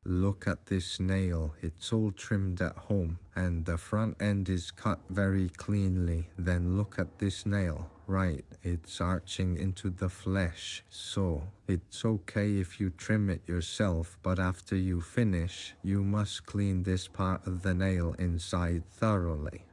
Look at this nail, it's all trimmed at home, and the front end is cut very cleanly. Then look at this nail, right, it's arching into the flesh. So, it's okay if you trim it yourself, but after you finish, you must clean this part of the nail inside thoroughly.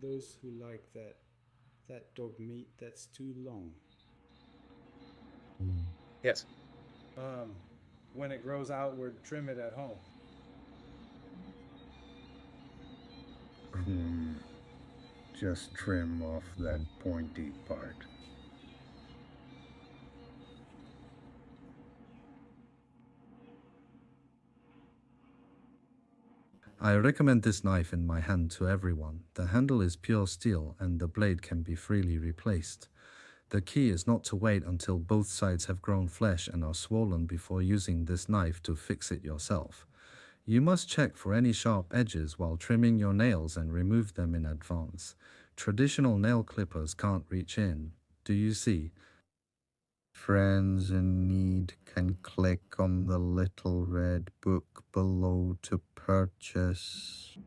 Those who like that dog meat that's too long. Yes. When it grows outward, trim it at home. Just trim off that pointy part. I recommend this knife in my hand to everyone. The handle is pure steel and the blade can be freely replaced. The key is not to wait until both sides have grown flesh and are swollen before using this knife to fix it yourself. You must check for any sharp edges while trimming your nails and remove them in advance. Traditional nail clippers can't reach in. Do you see? Friends in need can click on the little red book below to purchase.